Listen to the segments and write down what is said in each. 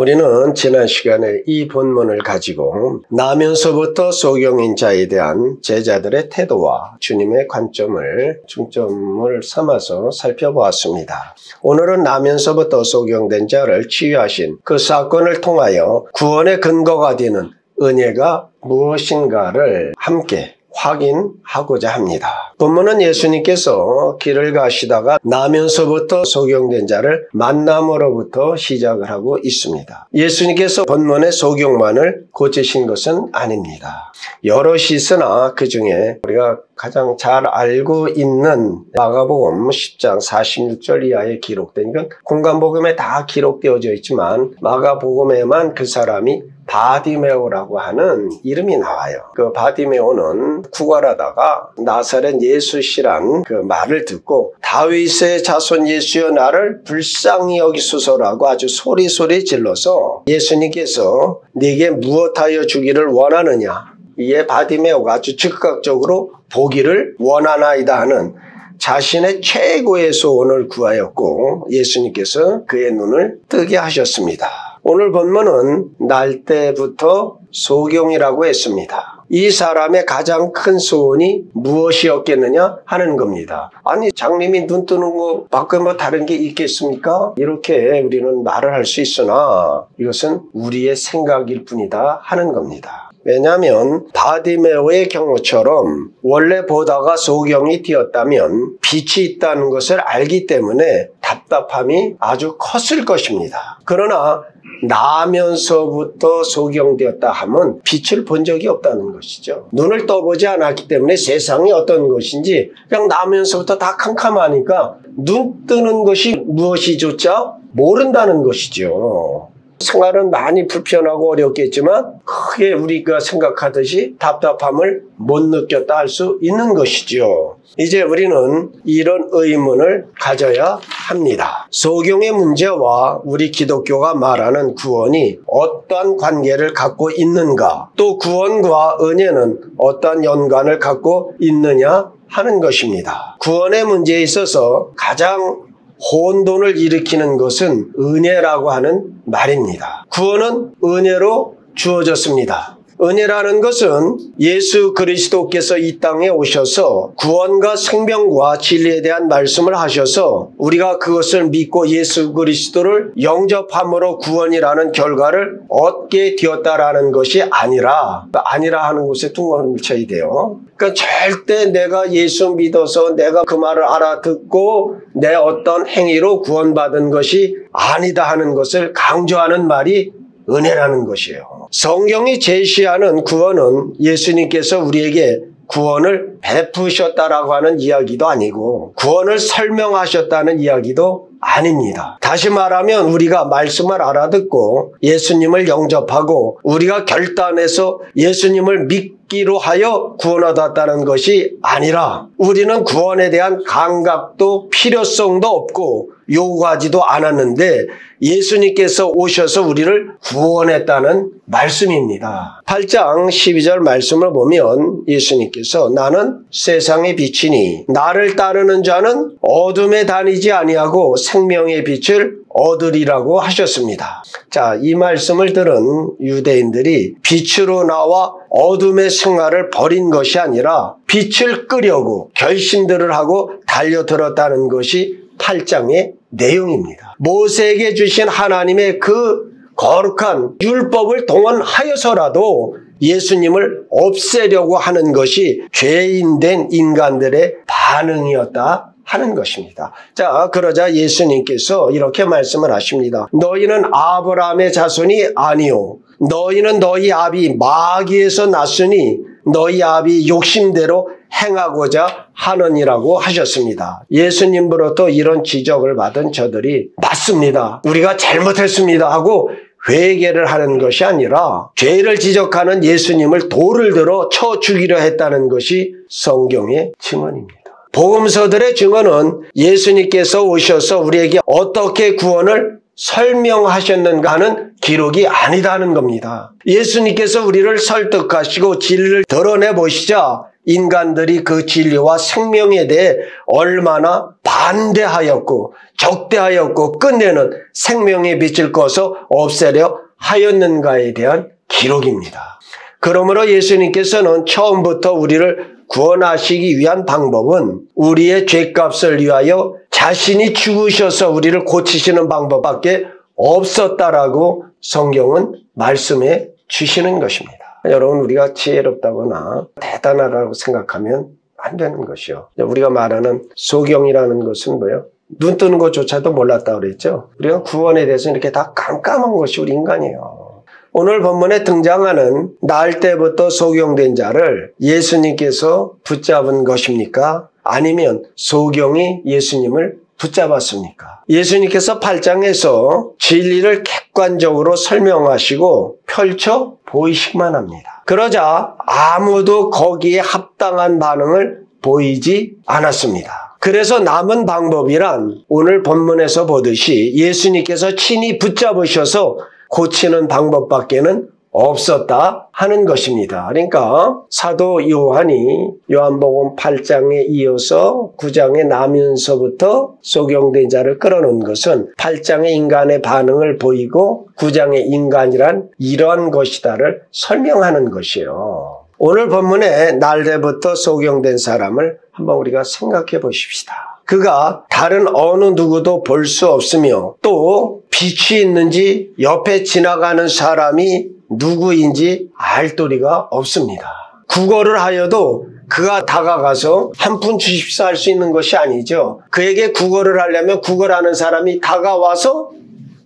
우리는 지난 시간에 이 본문을 가지고 나면서부터 소경인 자에 대한 제자들의 태도와 주님의 관점을 중점을 삼아서 살펴보았습니다. 오늘은 나면서부터 소경된 자를 치유하신 그 사건을 통하여 구원의 근거가 되는 은혜가 무엇인가를 함께 확인하고자 합니다. 본문은 예수님께서 길을 가시다가 나면서부터 소경된 자를 만남으로부터 시작을 하고 있습니다. 예수님께서 본문의 소경만을 고치신 것은 아닙니다. 여럿이 있으나 그 중에 우리가 가장 잘 알고 있는 마가복음 10장 46절 이하에 기록된 건 공간복음에 다 기록되어져 있지만 마가복음에만 그 사람이 바디메오라고 하는 이름이 나와요. 그 바디메오는 구걸하다가 나사렛 예수시란 그 말을 듣고 다윗의 자손 예수여 나를 불쌍히 여기소서라고 아주 소리소리 질러서 예수님께서 네게 무엇하여 주기를 원하느냐, 이에 바디메오가 아주 즉각적으로 보기를 원하나이다 하는 자신의 최고의 소원을 구하였고 예수님께서 그의 눈을 뜨게 하셨습니다. 오늘 본문은 날 때부터 소경이라고 했습니다. 이 사람의 가장 큰 소원이 무엇이었겠느냐 하는 겁니다. 아니, 장님이 눈 뜨는 거 밖에 뭐 다른 게 있겠습니까? 이렇게 우리는 말을 할 수 있으나 이것은 우리의 생각일 뿐이다 하는 겁니다. 왜냐하면 바디메오의 경우처럼 원래 보다가 소경이 되었다면 빛이 있다는 것을 알기 때문에 답답함이 아주 컸을 것입니다. 그러나 나면서부터 소경되었다 하면 빛을 본 적이 없다는 것이죠. 눈을 떠보지 않았기 때문에 세상이 어떤 것인지 그냥 나면서부터 다 캄캄하니까 눈 뜨는 것이 무엇이조차 모른다는 것이죠. 생활은 많이 불편하고 어렵겠지만 크게 우리가 생각하듯이 답답함을 못 느꼈다 할 수 있는 것이죠. 이제 우리는 이런 의문을 가져야 합니다. 소경의 문제와 우리 기독교가 말하는 구원이 어떠한 관계를 갖고 있는가, 또 구원과 은혜는 어떠한 연관을 갖고 있느냐 하는 것입니다. 구원의 문제에 있어서 가장 혼돈을 일으키는 것은 은혜라고 하는 말입니다. 구원은 은혜로 주어졌습니다. 은혜라는 것은 예수 그리스도께서 이 땅에 오셔서 구원과 생명과 진리에 대한 말씀을 하셔서 우리가 그것을 믿고 예수 그리스도를 영접함으로 구원이라는 결과를 얻게 되었다라는 것이 아니라 하는 곳에 둥어를 쳐야 돼요. 그러니까 절대 내가 예수 믿어서 내가 그 말을 알아듣고 내 어떤 행위로 구원받은 것이 아니다 하는 것을 강조하는 말이 은혜라는 것이에요. 성경이 제시하는 구원은 예수님께서 우리에게 구원을 베푸셨다라고 하는 이야기도 아니고 구원을 설명하셨다는 이야기도 아닙니다. 다시 말하면 우리가 말씀을 알아듣고 예수님을 영접하고 우리가 결단해서 예수님을 믿기로 하여 구원 얻었다는 것이 아니라 우리는 구원에 대한 감각도 필요성도 없고 요구하지도 않았는데 예수님께서 오셔서 우리를 구원했다는 말씀입니다. 8장 12절 말씀을 보면 예수님께서 나는 세상의 빛이니 나를 따르는 자는 어둠에 다니지 아니하고 생명의 빛을 얻으리라고 하셨습니다. 자, 이 말씀을 들은 유대인들이 빛으로 나와 어둠의 생활을 버린 것이 아니라 빛을 끄려고 결심들을 하고 달려들었다는 것이 8장의 내용입니다. 모세에게 주신 하나님의 그 거룩한 율법을 동원하여서라도 예수님을 없애려고 하는 것이 죄인된 인간들의 반응이었다 하는 것입니다. 자, 그러자 예수님께서 이렇게 말씀을 하십니다. 너희는 아브라함의 자손이 아니오. 너희는 너희 아비 마귀에서 났으니 너희 아비 욕심대로 행하고자 하느니라고 하셨습니다. 예수님으로부터 이런 지적을 받은 저들이 맞습니다, 우리가 잘못했습니다 하고 회개를 하는 것이 아니라 죄를 지적하는 예수님을 돌을 들어 쳐 죽이려 했다는 것이 성경의 증언입니다. 복음서들의 증언은 예수님께서 오셔서 우리에게 어떻게 구원을 설명하셨는가 하는 기록이 아니다는 겁니다. 예수님께서 우리를 설득하시고 진리를 드러내 보시자 인간들이 그 진리와 생명에 대해 얼마나 반대하였고 적대하였고 끝내는 생명의 빛을 꺼서 없애려 하였는가에 대한 기록입니다. 그러므로 예수님께서는 처음부터 우리를 구원하시기 위한 방법은 우리의 죄값을 위하여 자신이 죽으셔서 우리를 고치시는 방법밖에 없었다라고 성경은 말씀해 주시는 것입니다. 여러분, 우리가 지혜롭다거나 대단하다고 생각하면 안 되는 것이요. 우리가 말하는 소경이라는 것은 뭐예요? 눈 뜨는 것조차도 몰랐다고 그랬죠. 우리가 구원에 대해서 이렇게 다 깜깜한 것이 우리 인간이에요. 오늘 본문에 등장하는 날 때부터 소경된 자를 예수님께서 붙잡은 것입니까? 아니면 소경이 예수님을 붙잡았습니까? 예수님께서 8장에서 진리를 객관적으로 설명하시고 펼쳐 보이시기만 합니다. 그러자 아무도 거기에 합당한 반응을 보이지 않았습니다. 그래서 남은 방법이란 오늘 본문에서 보듯이 예수님께서 친히 붙잡으셔서 고치는 방법밖에는 없었다 하는 것입니다. 그러니까 사도 요한이 요한복음 8장에 이어서 9장에 나면서부터 소경된 자를 끌어놓은 것은 8장의 인간의 반응을 보이고 9장의 인간이란 이러한 것이다를 설명하는 것이에요. 오늘 본문에 날때부터 소경된 사람을 한번 우리가 생각해 보십시다. 그가 다른 어느 누구도 볼 수 없으며 또 빛이 있는지 옆에 지나가는 사람이 누구인지 알 도리가 없습니다. 구걸을 하여도 그가 다가가서 한 푼 주십사 할 수 있는 것이 아니죠. 그에게 구걸을 하려면 구걸하는 사람이 다가와서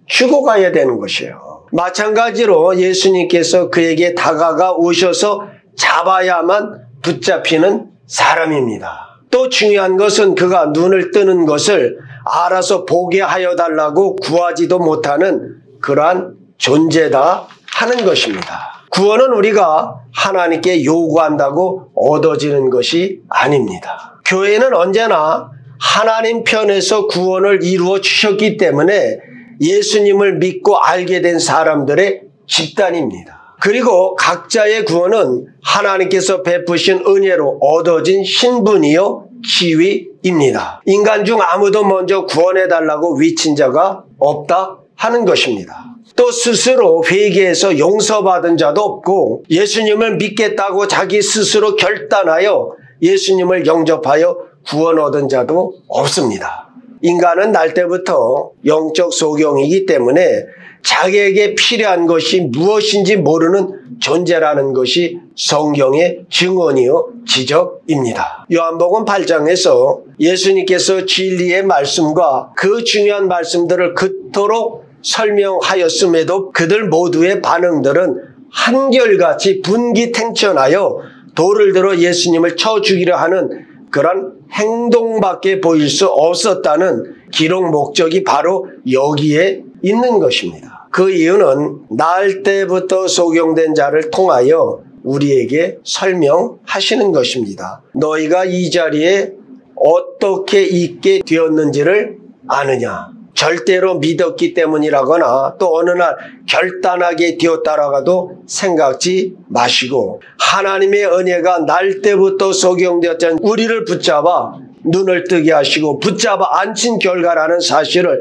주고 가야 되는 것이에요. 마찬가지로 예수님께서 그에게 다가가 오셔서 잡아야만 붙잡히는 사람입니다. 또 중요한 것은 그가 눈을 뜨는 것을 알아서 보게 하여 달라고 구하지도 못하는 그러한 존재다 하는 것입니다. 구원은 우리가 하나님께 요구한다고 얻어지는 것이 아닙니다. 교회는 언제나 하나님 편에서 구원을 이루어 주셨기 때문에 예수님을 믿고 알게 된 사람들의 집단입니다. 그리고 각자의 구원은 하나님께서 베푸신 은혜로 얻어진 신분이요 지위입니다. 인간 중 아무도 먼저 구원해달라고 외친 자가 없다 하는 것입니다. 또 스스로 회개해서 용서받은 자도 없고 예수님을 믿겠다고 자기 스스로 결단하여 예수님을 영접하여 구원 얻은 자도 없습니다. 인간은 날 때부터 영적 소경이기 때문에 자기에게 필요한 것이 무엇인지 모르는 존재라는 것이 성경의 증언이요 지적입니다. 요한복음 8장에서 예수님께서 진리의 말씀과 그 중요한 말씀들을 그토록 설명하였음에도 그들 모두의 반응들은 한결같이 분기탱천하여 돌을 들어 예수님을 쳐 죽이려 하는 그런 행동밖에 보일 수 없었다는 기록 목적이 바로 여기에 있는 것입니다. 그 이유는 날 때부터 소경된 자를 통하여 우리에게 설명하시는 것입니다. 너희가 이 자리에 어떻게 있게 되었는지를 아느냐? 절대로 믿었기 때문이라거나 또 어느 날 결단하게 되었다라고도 생각지 마시고 하나님의 은혜가 날 때부터 소경되었던 우리를 붙잡아 눈을 뜨게 하시고 붙잡아 앉힌 결과라는 사실을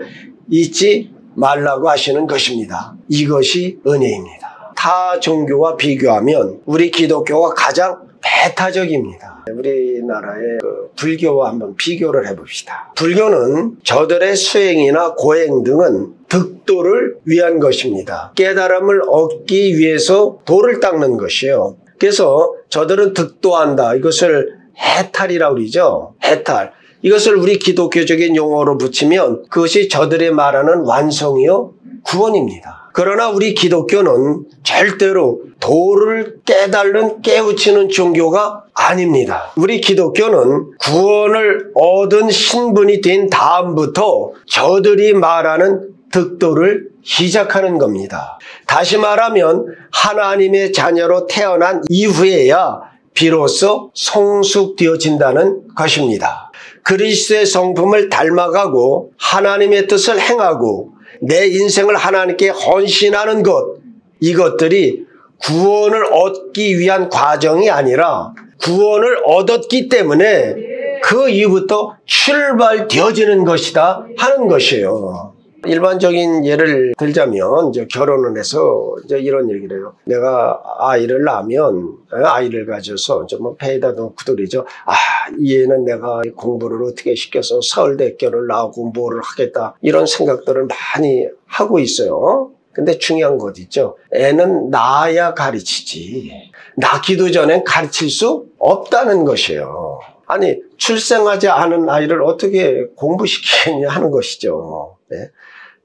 잊지 말라고 하시는 것입니다. 이것이 은혜입니다. 타 종교와 비교하면 우리 기독교가 가장 배타적입니다. 우리나라의 불교와 한번 비교를 해봅시다. 불교는 저들의 수행이나 고행 등은 득도를 위한 것입니다. 깨달음을 얻기 위해서 도를 닦는 것이에요. 그래서 저들은 득도한다. 이것을 해탈이라고 그러죠. 해탈. 이것을 우리 기독교적인 용어로 붙이면 그것이 저들의 말하는 완성이요 구원입니다. 그러나 우리 기독교는 절대로 도를 깨달는 깨우치는 종교가 아닙니다. 우리 기독교는 구원을 얻은 신분이 된 다음부터 저들이 말하는 득도를 시작하는 겁니다. 다시 말하면 하나님의 자녀로 태어난 이후에야 비로소 성숙되어진다는 것입니다. 그리스도의 성품을 닮아가고 하나님의 뜻을 행하고 내 인생을 하나님께 헌신하는 것, 이것들이 구원을 얻기 위한 과정이 아니라 구원을 얻었기 때문에 그 이후부터 출발되어지는 것이다 하는 것이에요. 일반적인 예를 들자면 이제 결혼을 해서 이제 이런 얘기를 해요. 내가 아이를 낳으면 아이를 가져서 이제 뭐 배에다 넣고 그러죠. 이 애는 내가 공부를 어떻게 시켜서 서울대학교를 나오고 뭐를 하겠다 이런 생각들을 많이 하고 있어요. 근데 중요한 것 있죠. 애는 낳아야 가르치지. 낳기도 전엔 가르칠 수 없다는 것이에요. 아니 출생하지 않은 아이를 어떻게 공부시키냐 하는 것이죠. 네.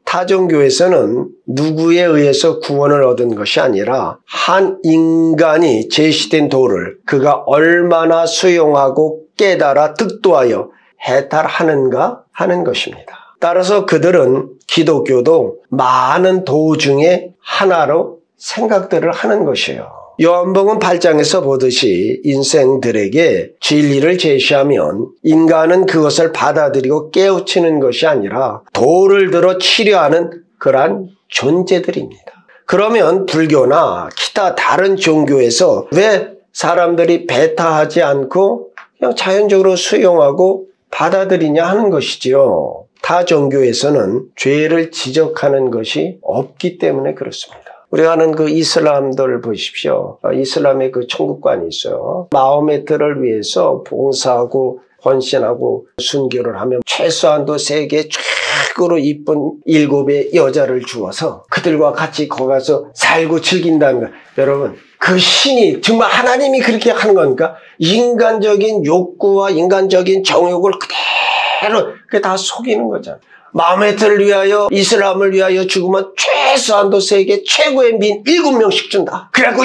타종교에서는 누구에 의해서 구원을 얻은 것이 아니라 한 인간이 제시된 도를 그가 얼마나 수용하고 깨달아 득도하여 해탈하는가 하는 것입니다. 따라서 그들은 기독교도 많은 도 중에 하나로 생각들을 하는 것이에요. 요한복음 8장에서 보듯이 인생들에게 진리를 제시하면 인간은 그것을 받아들이고 깨우치는 것이 아니라 도를 들어 치료하는 그러한 존재들입니다. 그러면 불교나 기타 다른 종교에서 왜 사람들이 배타하지 않고 그냥 자연적으로 수용하고 받아들이냐 하는 것이지요. 타 종교에서는 죄를 지적하는 것이 없기 때문에 그렇습니다. 우리가 아는 그 이슬람들 보십시오. 이슬람의 그 천국관이 있어요. 마호메트를 위해서 봉사하고 헌신하고 순교를 하면 최소한도 세계 최고로 이쁜 7의 여자를 주어서 그들과 같이 거기 가서 살고 즐긴다는 거예요. 여러분, 그 신이 정말 하나님이 그렇게 하는 겁니까? 인간적인 욕구와 인간적인 정욕을 그대로 그게 다 속이는 거잖아요. 마호메트를 위하여 이슬람을 위하여 죽으면 최소한도 세계 최고의 민 7명씩 준다. 그래갖고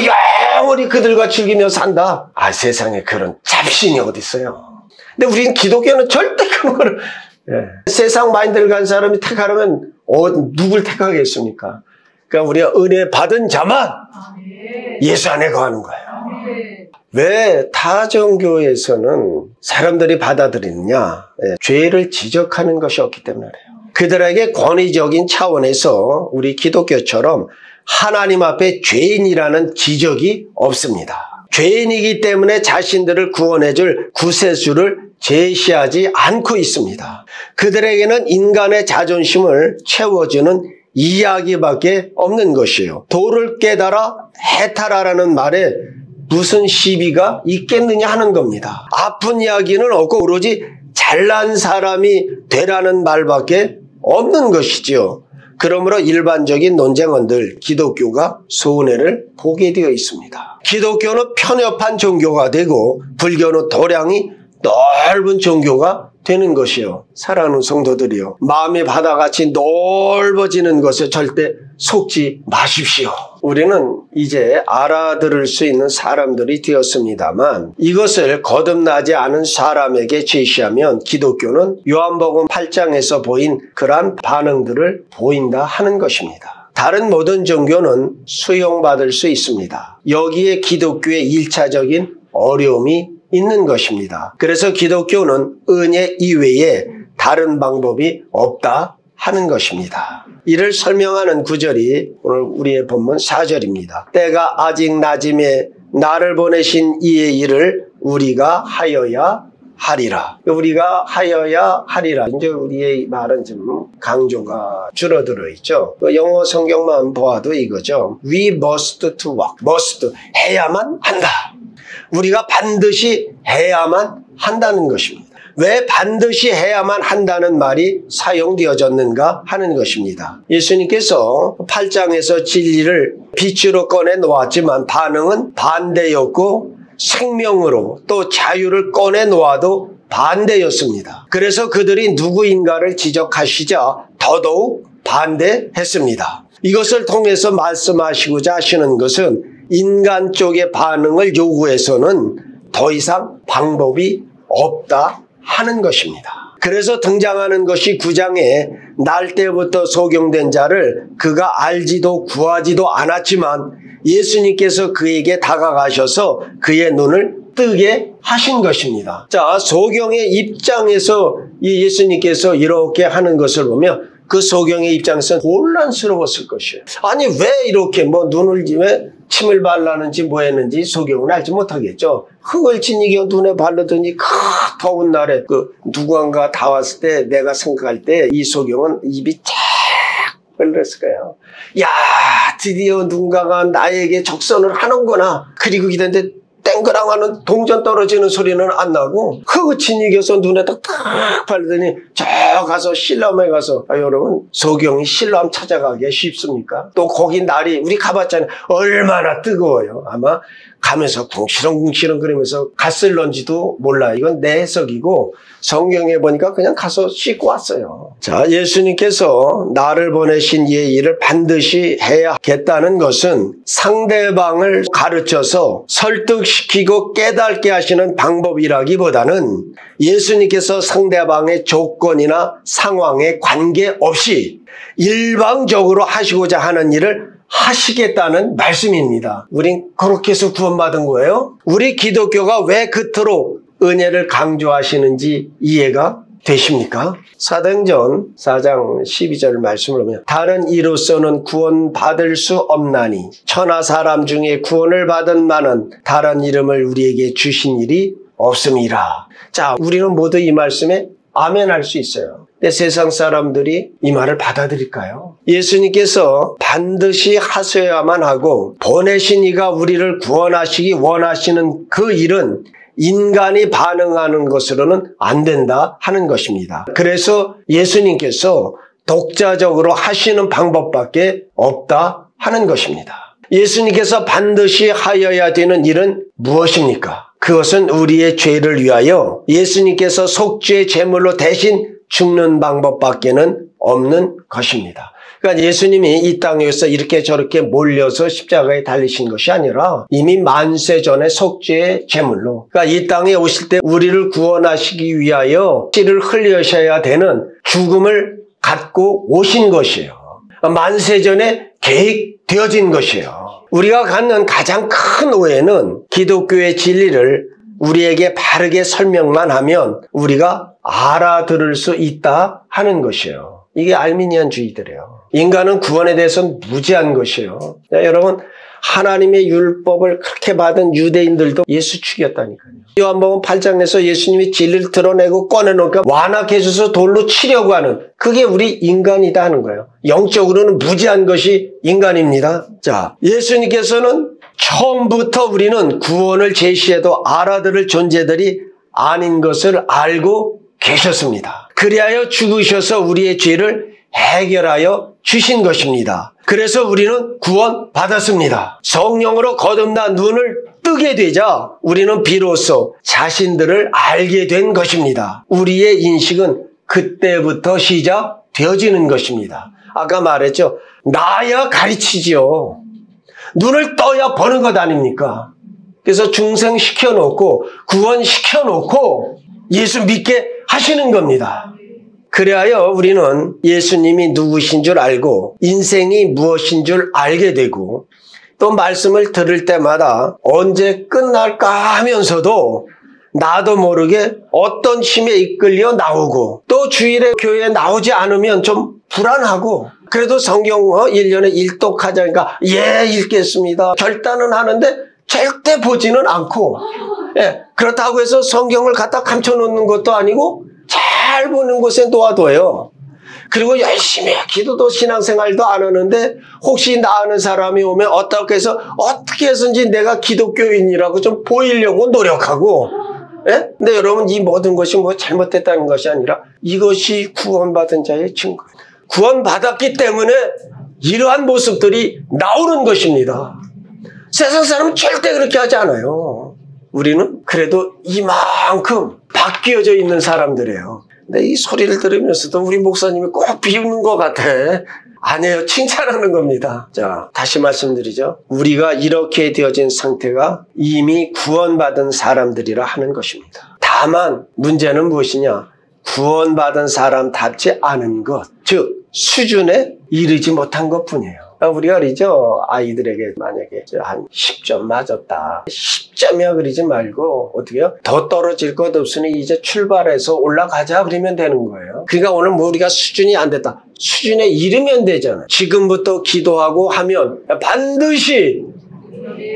영원히 그들과 즐기며 산다. 세상에 그런 잡신이 어디 있어요. 근데 우리는 기독교는 절대 그런 거를 세상 마인드를 간 사람이 택하려면 누굴 택하겠습니까? 그러니까 우리가 은혜 받은 자만 예수 안에 거하는 거예요. 왜 타종교에서는 사람들이 받아들이느냐? 죄를 지적하는 것이 없기 때문에 그래요. 그들에게 권위적인 차원에서 우리 기독교처럼 하나님 앞에 죄인이라는 지적이 없습니다. 죄인이기 때문에 자신들을 구원해줄 구세주를 제시하지 않고 있습니다. 그들에게는 인간의 자존심을 채워주는 이야기밖에 없는 것이에요. 도를 깨달아 해탈하라는 말에 무슨 시비가 있겠느냐 하는 겁니다. 아픈 이야기는 없고 오로지 잘난 사람이 되라는 말밖에 없는 것이지요. 그러므로 일반적인 논쟁원들 기독교가 손해를 보게 되어 있습니다. 기독교는 편협한 종교가 되고 불교는 도량이 넓은 종교가 되는 것이요. 사랑하는 성도들이요. 마음의 바다같이 넓어지는 것에 절대 속지 마십시오. 우리는 이제 알아들을 수 있는 사람들이 되었습니다만 이것을 거듭나지 않은 사람에게 제시하면 기독교는 요한복음 8장에서 보인 그러한 반응들을 보인다 하는 것입니다. 다른 모든 종교는 수용받을 수 있습니다. 여기에 기독교의 1차적인 어려움이 있는 것입니다. 그래서 기독교는 은혜 이외에 다른 방법이 없다 하는 것입니다. 이를 설명하는 구절이 오늘 우리의 본문 4절입니다. 때가 아직 낮음에 나를 보내신 이의 일을 우리가 하여야 하리라. 우리가 하여야 하리라. 이제 우리의 말은 좀 강조가 줄어들어 있죠. 영어 성경만 보아도 이거죠. We must to work. must 해야만 한다. 우리가 반드시 해야만 한다는 것입니다. 왜 반드시 해야만 한다는 말이 사용되어졌는가 하는 것입니다. 예수님께서 8장에서 진리를 빛으로 꺼내 놓았지만 반응은 반대였고 생명으로 또 자유를 꺼내 놓아도 반대였습니다. 그래서 그들이 누구인가를 지적하시자 더더욱 반대했습니다. 이것을 통해서 말씀하시고자 하시는 것은 인간 쪽의 반응을 요구해서는 더 이상 방법이 없다 하는 것입니다. 그래서 등장하는 것이 9장에 날 때부터 소경된 자를 그가 알지도 구하지도 않았지만 예수님께서 그에게 다가가셔서 그의 눈을 뜨게 하신 것입니다. 자, 소경의 입장에서 이 예수님께서 이렇게 하는 것을 보면 그 소경의 입장에서는 혼란스러웠을 것이에요. 아니 왜 이렇게 눈을 왜 침을 발랐는지 뭐 했는지 소경은 알지 못하겠죠. 흙을 지니겨 눈에 바르더니 그 더운 날에 누군가 다 왔을 때 내가 생각할 때 이 소경은 입이 쫙 벌렸을 거예요. 야, 드디어 누군가가 나에게 적선을 하는구나. 그리고 기대는데 땡그랑 하는 동전 떨어지는 소리는 안 나고 흙을 지니겨서 눈에다 탁 바르더니 저 가서 실로암에 가서 여러분 소경이 실로암 찾아가기가 쉽습니까? 또 거기 날이 우리 가봤잖아요. 얼마나 뜨거워요. 아마 가면서 궁시렁궁시렁 그러면서 갔을런지도 몰라. 이건 내 해석이고 성경에 보니까 그냥 가서 씻고 왔어요. 자, 예수님께서 나를 보내신 이의 일을 반드시 해야겠다는 것은 상대방을 가르쳐서 설득시키고 깨닫게 하시는 방법이라기보다는 예수님께서 상대방의 조건이나 상황에 관계없이 일방적으로 하시고자 하는 일을 하시겠다는 말씀입니다. 우린 그렇게 해서 구원받은 거예요. 우리 기독교가 왜 그토록 은혜를 강조하시는지 이해가 되십니까? 사도행전 4장 12절 말씀을 보면 다른 이로서는 구원받을 수 없나니 천하 사람 중에 구원을 받은 많은 다른 이름을 우리에게 주신 일이 없음이라. 자, 우리는 모두 이 말씀에 아멘 할 수 있어요. 근데 세상 사람들이 이 말을 받아들일까요? 예수님께서 반드시 하셔야만 하고 보내신 이가 우리를 구원하시기 원하시는 그 일은 인간이 반응하는 것으로는 안 된다 하는 것입니다. 그래서 예수님께서 독자적으로 하시는 방법밖에 없다 하는 것입니다. 예수님께서 반드시 하여야 되는 일은 무엇입니까? 그것은 우리의 죄를 위하여 예수님께서 속죄 제물로 대신 죽는 방법밖에는 없는 것입니다. 그러니까 예수님이 이 땅에서 이렇게 저렇게 몰려서 십자가에 달리신 것이 아니라 이미 만세 전에 속죄의 제물로, 그러니까 이 땅에 오실 때 우리를 구원하시기 위하여 피를 흘리셔야 되는 죽음을 갖고 오신 것이에요. 만세 전에 계획되어진 것이에요. 우리가 갖는 가장 큰 오해는 기독교의 진리를 우리에게 바르게 설명만 하면 우리가 알아들을 수 있다 하는 것이에요. 이게 알미니안주의들이에요. 인간은 구원에 대해서는 무지한 것이에요. 여러분, 하나님의 율법을 그렇게 받은 유대인들도 예수 죽였다니까요. 요한복음 8장에서 예수님이 진리를 드러내고 꺼내놓으니까 완악해 줘서 돌로 치려고 하는, 그게 우리 인간이다 하는 거예요. 영적으로는 무지한 것이 인간입니다. 자, 예수님께서는 처음부터 우리는 구원을 제시해도 알아들을 존재들이 아닌 것을 알고 계셨습니다. 그리하여 죽으셔서 우리의 죄를 해결하여 주신 것입니다. 그래서 우리는 구원받았습니다. 성령으로 거듭난 눈을 뜨게 되자 우리는 비로소 자신들을 알게 된 것입니다. 우리의 인식은 그때부터 시작되어지는 것입니다. 아까 말했죠. 나야 가르치지요. 눈을 떠야 보는 것 아닙니까? 그래서 중생시켜놓고 구원시켜놓고 예수 믿게 하시는 겁니다. 그래야 우리는 예수님이 누구신 줄 알고 인생이 무엇인 줄 알게 되고 또 말씀을 들을 때마다 언제 끝날까 하면서도 나도 모르게 어떤 힘에 이끌려 나오고 또 주일에 교회에 나오지 않으면 좀 불안하고 그래도 성경 1년에 일독하자니까 읽겠습니다. 결단은 하는데 절대 보지는 않고 그렇다고 해서 성경을 갖다 감춰놓는 것도 아니고 잘 보는 곳에 놓아둬요. 그리고 열심히 기도도 신앙생활도 안 하는데 혹시 나 아는 사람이 오면 어떻게 해서인지 내가 기독교인이라고 좀 보이려고 노력하고 근데 여러분 이 모든 것이 잘못됐다는 것이 아니라 이것이 구원받은 자의 증거. 구원받았기 때문에 이러한 모습들이 나오는 것입니다. 세상 사람은 절대 그렇게 하지 않아요. 우리는 그래도 이만큼 바뀌어져 있는 사람들이에요. 근데 이 소리를 들으면서도 우리 목사님이 꼭 비웃는 것 같아. 아니에요. 칭찬하는 겁니다. 자, 다시 말씀드리죠. 우리가 이렇게 되어진 상태가 이미 구원받은 사람들이라 하는 것입니다. 다만 문제는 무엇이냐? 구원받은 사람답지 않은 것, 즉 수준에 이르지 못한 것뿐이에요. 우리가 그러죠. 아이들에게 만약에 한 10점 맞았다. 10점이야 그러지 말고 어떻게 해요? 더 떨어질 것 없으니 이제 출발해서 올라가자 그러면 되는 거예요. 그러니까 오늘 우리가 수준이 안 됐다. 수준에 이르면 되잖아요. 지금부터 기도하고 하면 반드시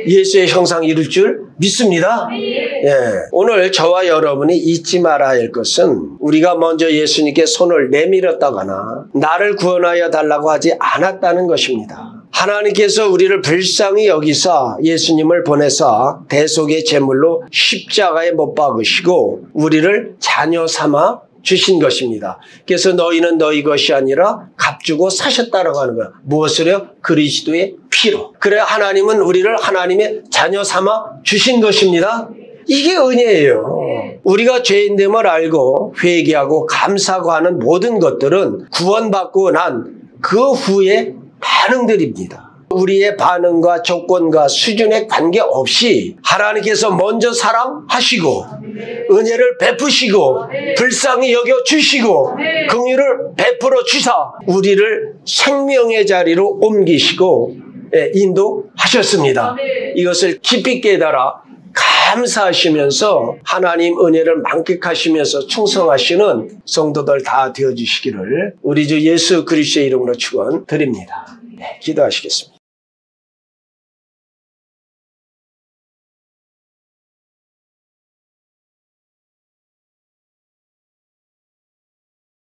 예수의 형상 이룰 줄 믿습니다. 예. 오늘 저와 여러분이 잊지 말아야 할 것은 우리가 먼저 예수님께 손을 내밀었다거나 나를 구원하여 달라고 하지 않았다는 것입니다. 하나님께서 우리를 불쌍히 여기사 예수님을 보내사 대속의 제물로 십자가에 못 박으시고 우리를 자녀 삼아 주신 것입니다. 그래서 너희는 너희 것이 아니라 값주고 사셨다라고 하는 거야. 무엇으로요? 그리스도의 피로. 그래 하나님은 우리를 하나님의 자녀 삼아 주신 것입니다. 이게 은혜예요. 우리가 죄인됨을 알고 회개하고 감사하고 하는 모든 것들은 구원받고 난 그 후의 반응들입니다. 우리의 반응과 조건과 수준에 관계없이 하나님께서 먼저 사랑하시고 은혜를 베푸시고 불쌍히 여겨주시고 긍휼을 베풀어 주사 우리를 생명의 자리로 옮기시고 인도하셨습니다. 이것을 깊이 깨달아 감사하시면서 하나님 은혜를 만끽하시면서 충성하시는 성도들 다 되어주시기를 우리 주 예수 그리스도의 이름으로 축원드립니다. 기도하시겠습니다.